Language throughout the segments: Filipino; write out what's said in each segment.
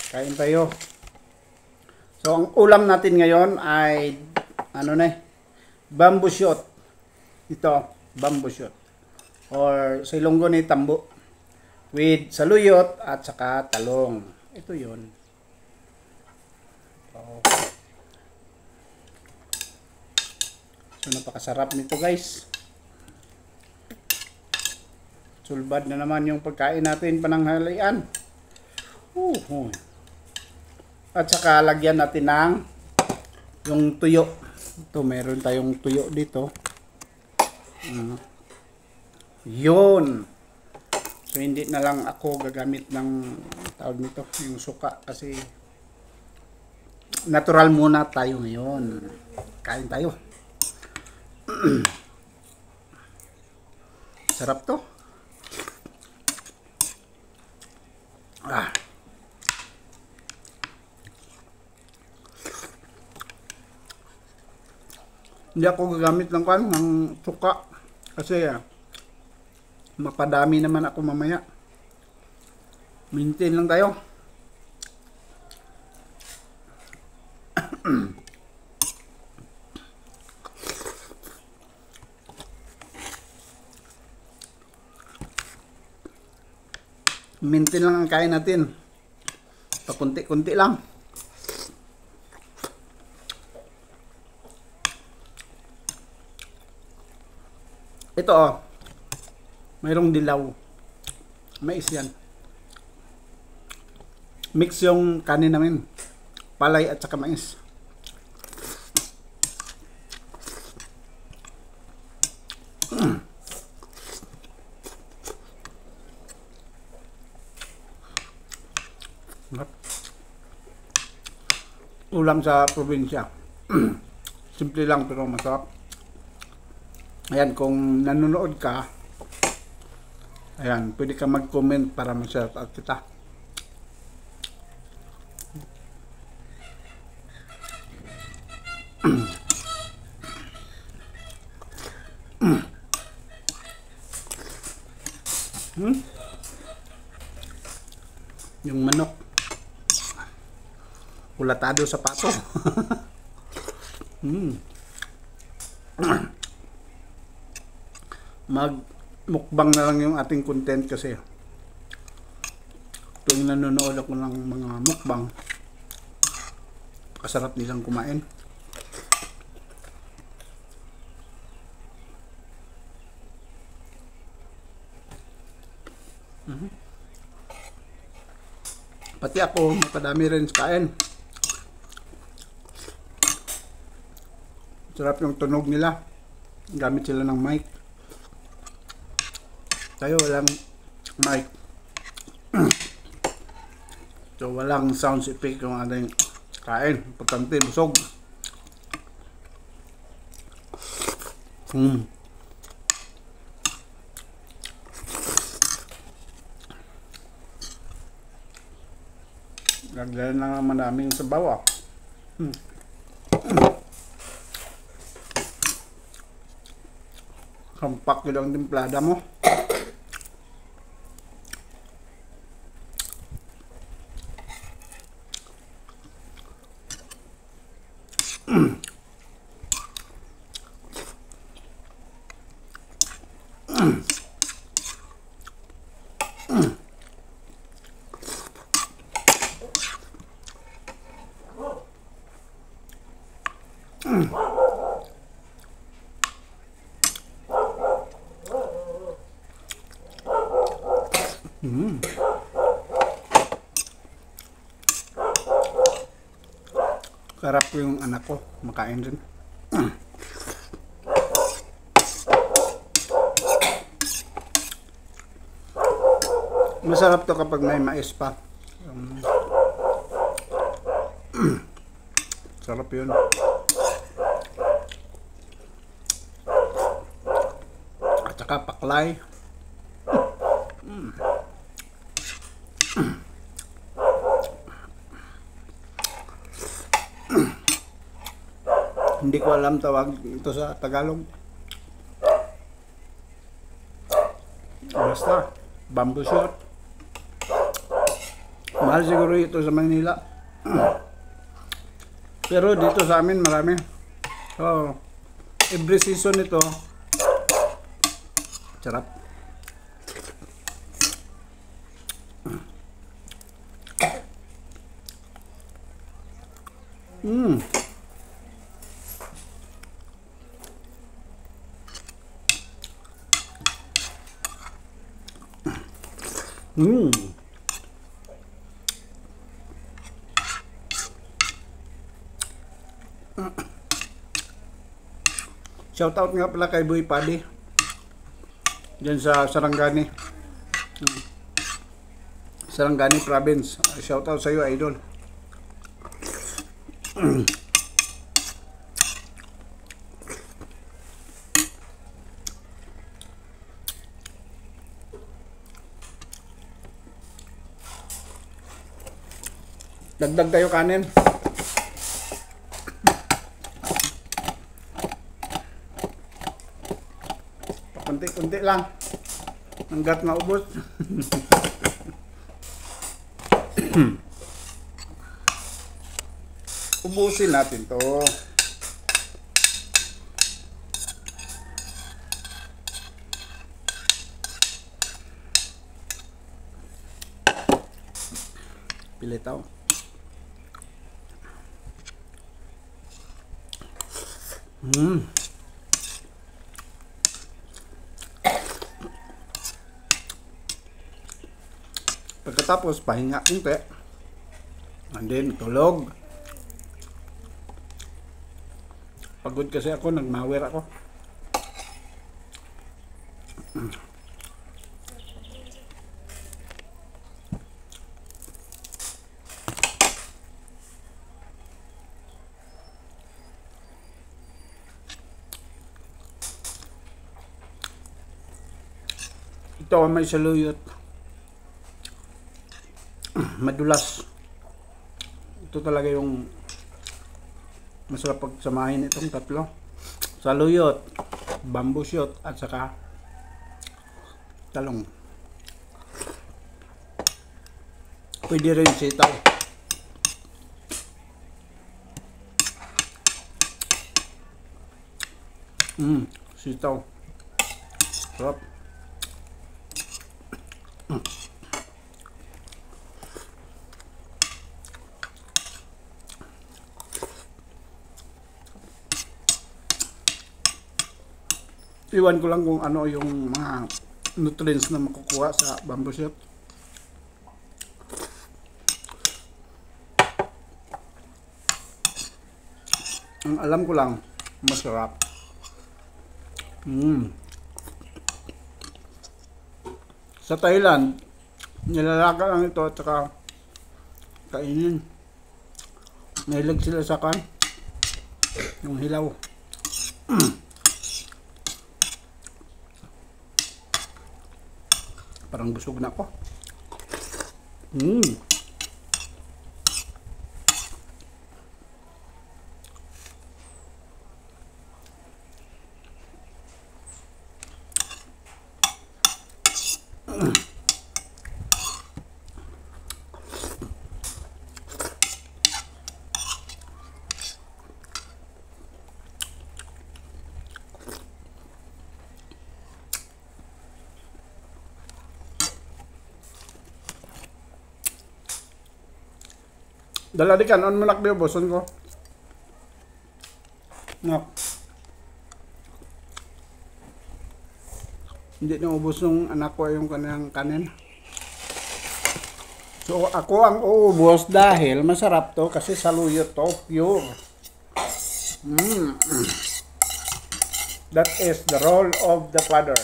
Kain tayo. So, ang ulam natin ngayon ay, bamboo shoot. Ito, bamboo shoot. Or sa Ilonggo ni tambo. With saluyot at saka talong. Ito yun. So, napakasarap nito guys. Sulbad na naman yung pagkain natin pananghalian. At saka lagyan natin ng yung tuyo. Ito, meron tayong tuyo dito. Yun. So, hindi na lang ako gagamit ng tawag nito, yung suka. Kasi natural muna tayo ngayon. Kain tayo. Sarap to. Hindi ako gagamit ng suka kasi mapadami naman ako mamaya. Maintain lang tayo. Maintain lang ang kain natin. Pakunti-kunti lang. Ito mayroong dilaw. Mais yan. Mix yung kanin namin. Palay at saka mais. Ulam sa probinsya. Simple lang pero masarap. Ayan, kung nanonood ka, ayan, pwede ka mag-comment para ma-share out kita. Yung manok ulatado sa pato. Mag-mukbang na lang yung ating content kasi tuwing nanonood ako ng mga mukbang, kasarap nilang kumain. Pati ako, mapadami rin sa kain. Sarap yung tunog nila. Gamit sila ng mic. Tayo walang mic. So walang sound effect yung ating kain. Importante, busog. Lagyan na naman namin sa bawah. Kampak yun ang timplada mo. Sarap ko yung anak ko makain rin. Masarap to kapag may mais pa. Sarap yun. At saka paklay. Hindi ko alam tawag ito sa Tagalog. Basta bamboo shoot. Mahal siguro ito sa Manila. Pero dito sa amin marami. So, every season ito, sarap. Mmm. Mmm. Shoutout nga pala kay Boy Paddy dyan sa Sarangani. Sarangani Province. Shoutout sa iyo, idol. Dagdag tayo kanin. Kunti-kunti lang. Hanggat maubos. Ubusin natin to. Pilitaw. Pagkatapos pahinga kunti. And then tulog. Pagod kasi ako, nagmawer ako. Ito may saluyot. Madulas. Ito talaga yung masarap pagsamahin itong tatlo. Saluyot, bamboo shoot, at saka talong. Pwede rin sitaw. Sitaw. Sarap. Iwan ko lang kung ano yung mga nutrients na makukuha sa bamboo shoot. Ang alam ko lang, masarap. Sa Thailand, nilalaga lang ito at saka kainin. Mahilig sila sa kan, yung hilaw. Parang busog na ako. Dala di kan, on mo nakbiyo, boson ko. Ngak. Hindi na ubos ng anak ko yung kanyang kanin. So ako ang uubos dahil masarap to kasi saluyot to, pure. That is the role of the father.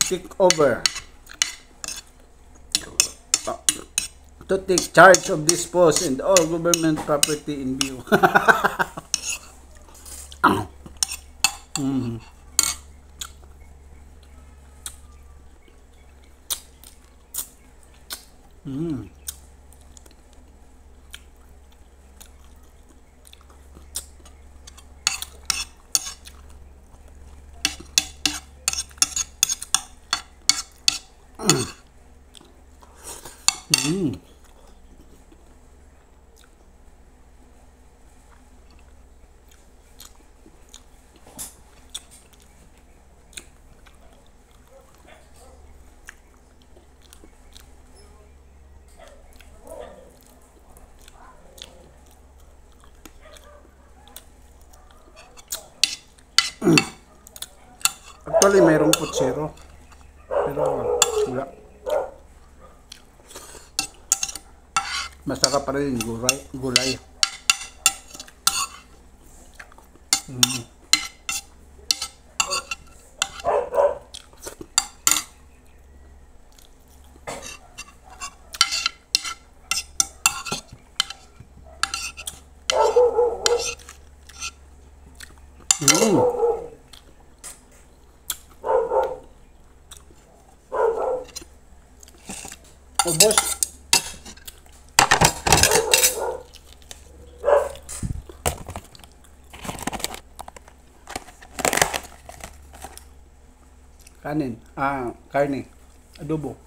Take over. To take charge of this post and all government property in view. Mm. Actually, mayroong putsero. Pero wala. Masarap pa rin yung gulay. Gulay. Mm. Mm. Ubos. Kanin. Karne. Adobo.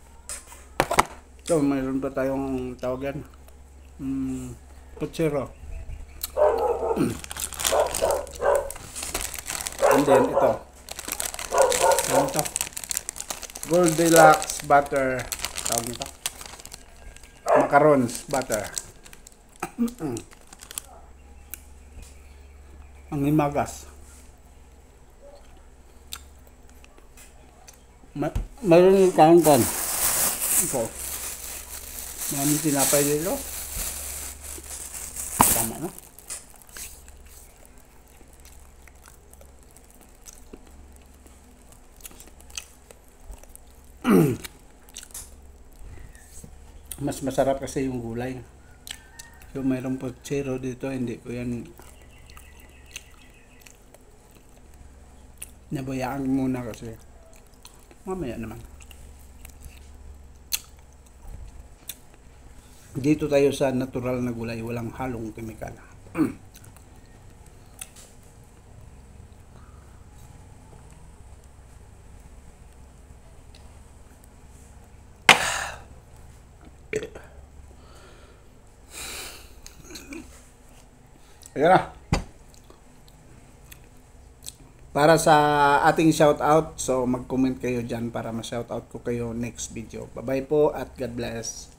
So, mayroon pa tayong tawag yan. Putsero. And then, ito. Ano ito? Goldilocks butter. Tawag nito. Macarons butter. Ang himagas. Mayroon yung kantan. Ito. Maraming tinapay dito. Tama na. Mas masarap kasi yung gulay. So mayroong putsero dito, hindi ko yan nabayaan muna kasi mamaya naman. Dito tayo sa natural na gulay, walang halong kemikal. Ayan na. Para sa ating shoutout, so mag-comment kayo dyan para ma-shoutout ko kayo next video. Bye-bye po at God bless.